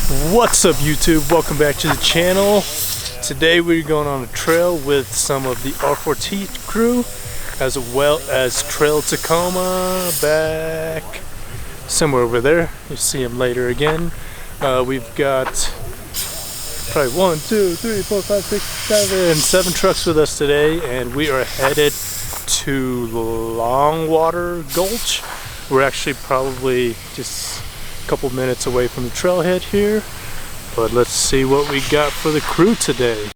What's up, YouTube? Welcome back to the channel. Today we're going on a trail with some of the R4T crew, as well as TrailTacoma back somewhere over there. You'll see them later again. We've got probably 1, 2, 3, 4, 5, 6, 7 trucks with us today, and we are headed to Longwater Gulch. We're actually probably just couple minutes away from the trailhead here, but let's see what we got for the crew today.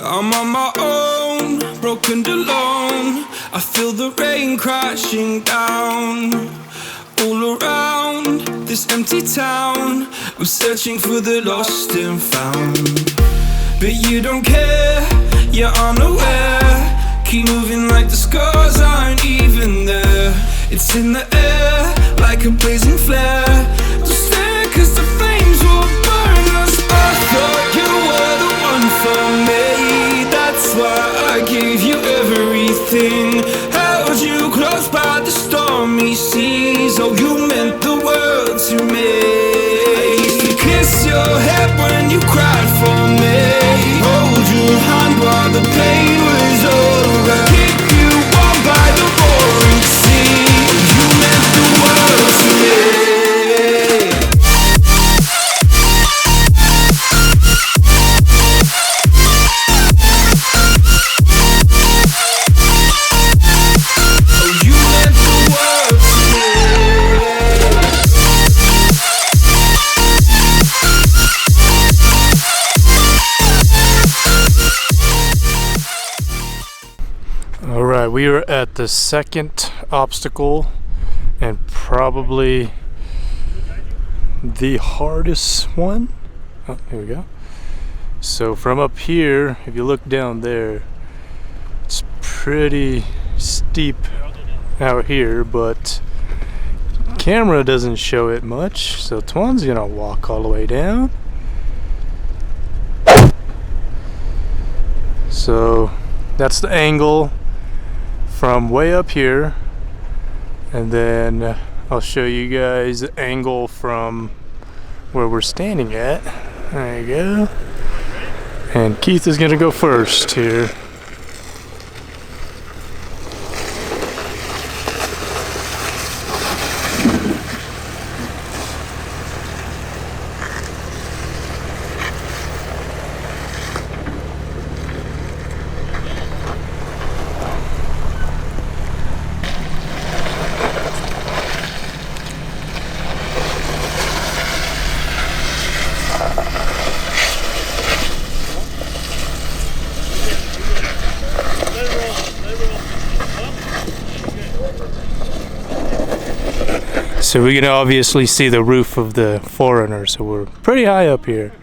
I'm on my own, broken and alone. I feel the rain crashing down all around this empty town. I'm searching for the lost and found, but you don't care, you're unaware. Keep moving like the scars aren't even there. It's in the air like a blazing flare. Don't stare, cause the flames will burn us. I thought you were the one for me, that's why I gave you everything. Held you close by the stormy seas. Oh, you meant the world to me. I used to kiss your head when you cried for me, hold your hand while the pain was over, keep you warm by the roaring sea. You meant the world to me. Alright, we are at the second obstacle and probably the hardest one. Oh, here we go. So from up here, if you look down there, it's pretty steep out here, but camera doesn't show it much, so Twan's gonna walk all the way down. So that's the angle from way up here, and then I'll show you guys the angle from where we're standing at. There you go. And Keith is gonna go first here. So we can obviously see the roof of the Forerunner, so we're pretty high up here.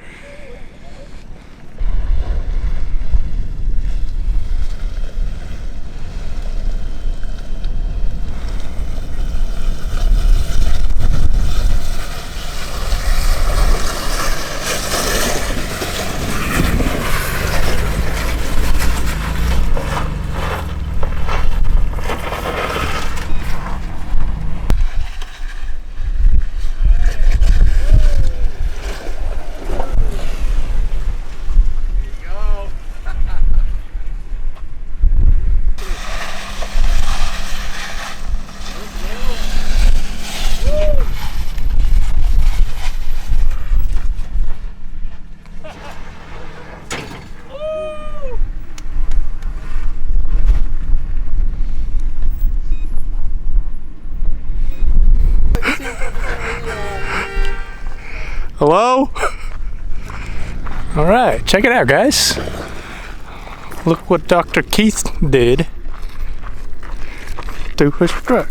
Hello? Alright, check it out, guys. Look what Dr. Keith did to his truck.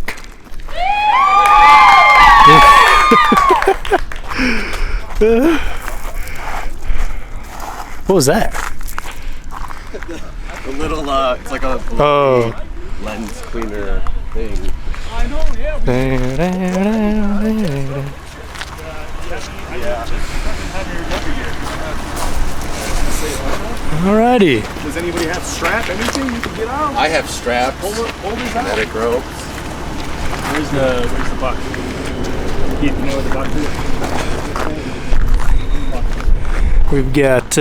What was that? The little, it's like a lens cleaner thing. I know, yeah. Alrighty. Does anybody have strap? Anything you can get out? I have straps. Kinetic ropes. Where's the box? Keith, you know where the box is? We've got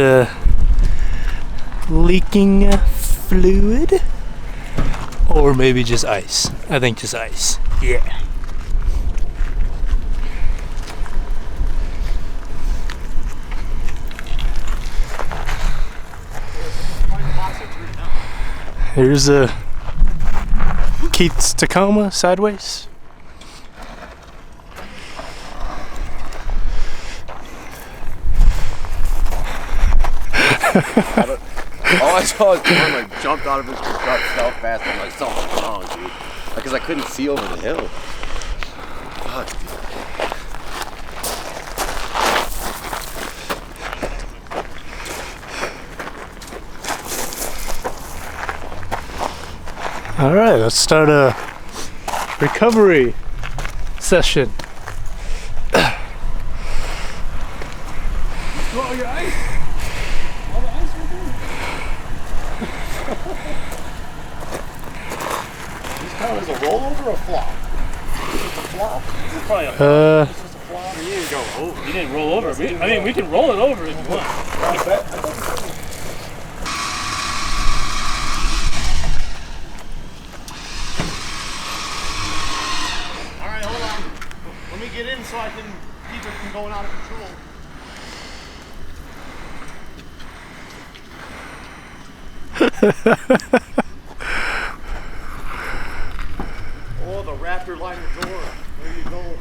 leaking fluid, or maybe just ice. I think just ice. Yeah. Here's Keith's Tacoma sideways. All I saw was John like jumped out of his truck so fast. I'm like, something's wrong, dude. Because I couldn't see over the hill. Fuck, dude. All right, let's start a recovery session. All your ice? All the ice right there? This car is a rollover or a flop? It's a flop. This is probably a flop. It's just a flop. You didn't go over. You didn't roll over. I mean, we can roll it over if you want. Alright, hold on. Let me get in so I can keep it from going out of control. Oh, the raptor lined the door. There you go.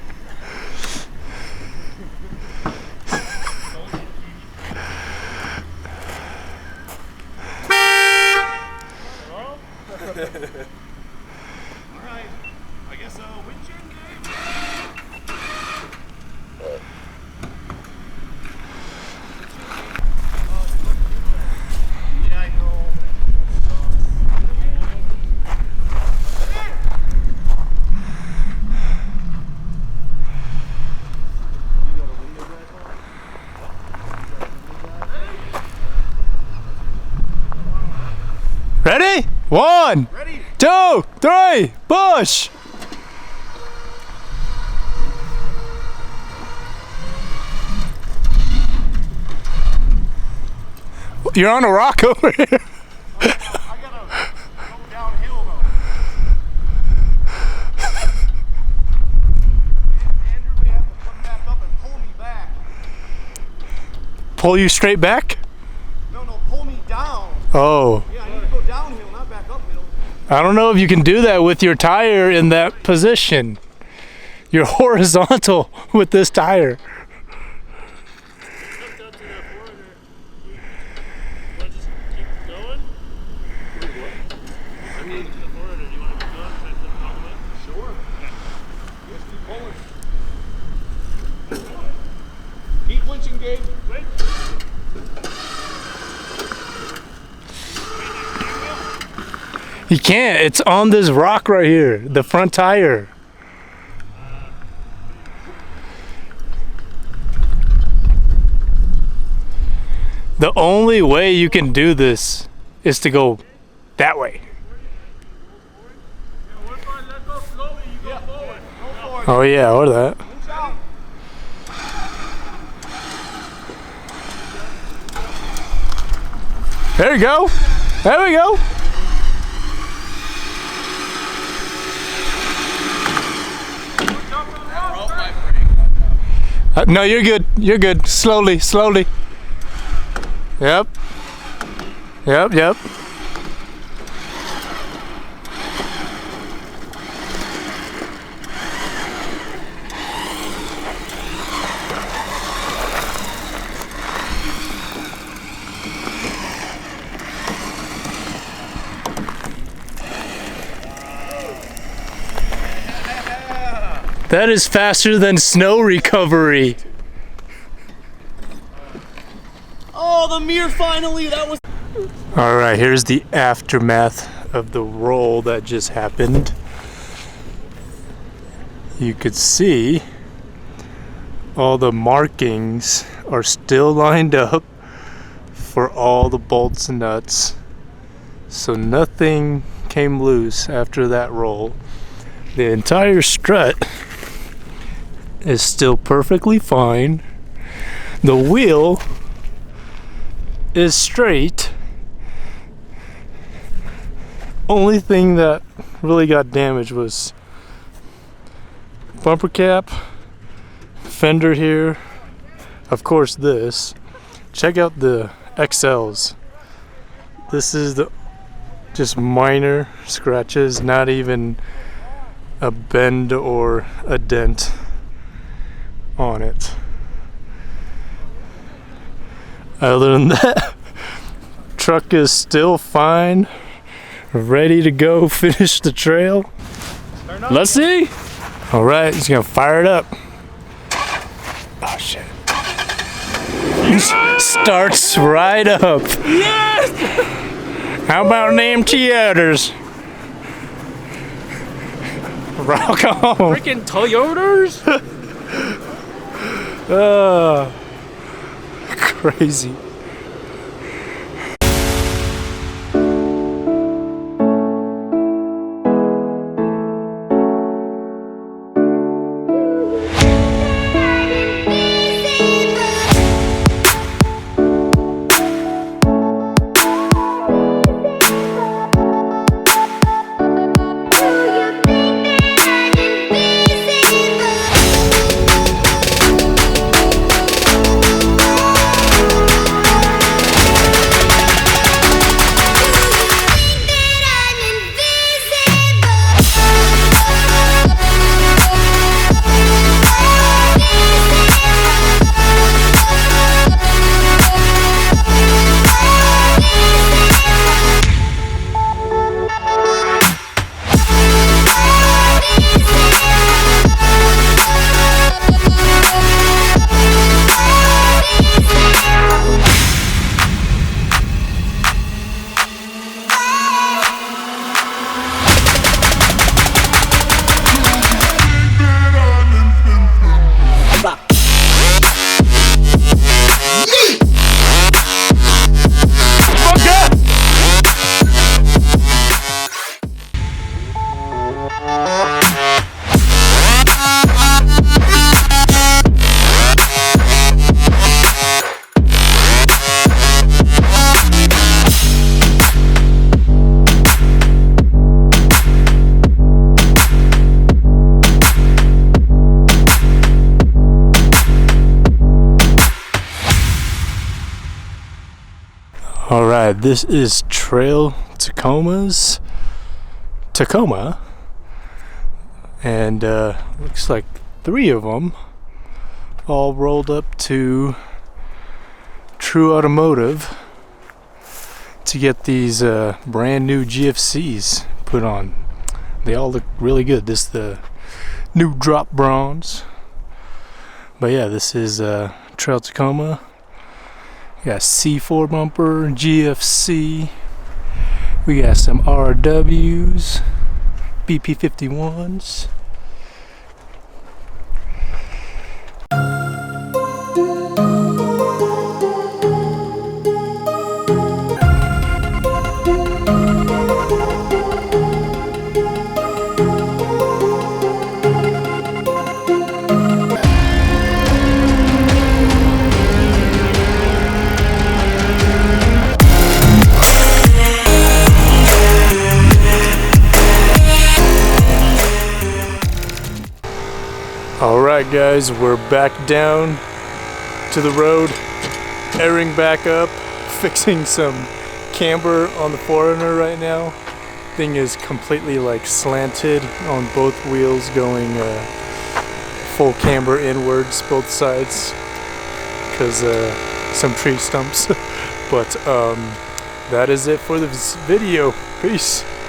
Alright, I guess windshield game. Yeah, I know. Ready? 1, Ready? 2, 3, push! You're on a rock over here. I gotta go downhill though. Andrew may have to come back up and pull me back. Pull you straight back? No, pull me down. Oh. Yeah, I need to go downhill, not back uphill. I don't know if you can do that with your tire in that position. You're horizontal with this tire. Keep winching, Gabe. You can't. It's on this rock right here, the front tire. The only way you can do this is to go that way. Oh yeah, or that. There you go. There we go. No, you're good. You're good. Slowly, slowly. Yep. Yep, yep. That is faster than snow recovery. Oh, the mirror finally. That was. All right, here's the aftermath of the roll that just happened. You could see all the markings are still lined up for all the bolts and nuts. So nothing came loose after that roll. The entire strut is still perfectly fine. The wheel is straight. Only thing that really got damaged was bumper cap, fender here, of course this. Check out the XLs. This is the just minor scratches, not even a bend or a dent on it. Other than that, truck is still fine, ready to go finish the trail. Let's see. All right, he's gonna fire it up. Oh shit. Starts right up. Yes! How about them Toyotas? Rock on. Freaking Toyotas? Crazy. Alright, this is TrailTacoma's Tacoma, and looks like 3 of them all rolled up to True Automotive to get these brand new GFCs put on. They all look really good. This is the new drop bronze, but yeah, this is TrailTacoma. We got C4 bumper, GFC. We got some RWs, BP51s. Alright guys, we're back down to the road, airing back up, fixing some camber on the 4Runner right now. Thing is completely like slanted on both wheels, going full camber inwards both sides because some tree stumps. But that is it for this video. Peace.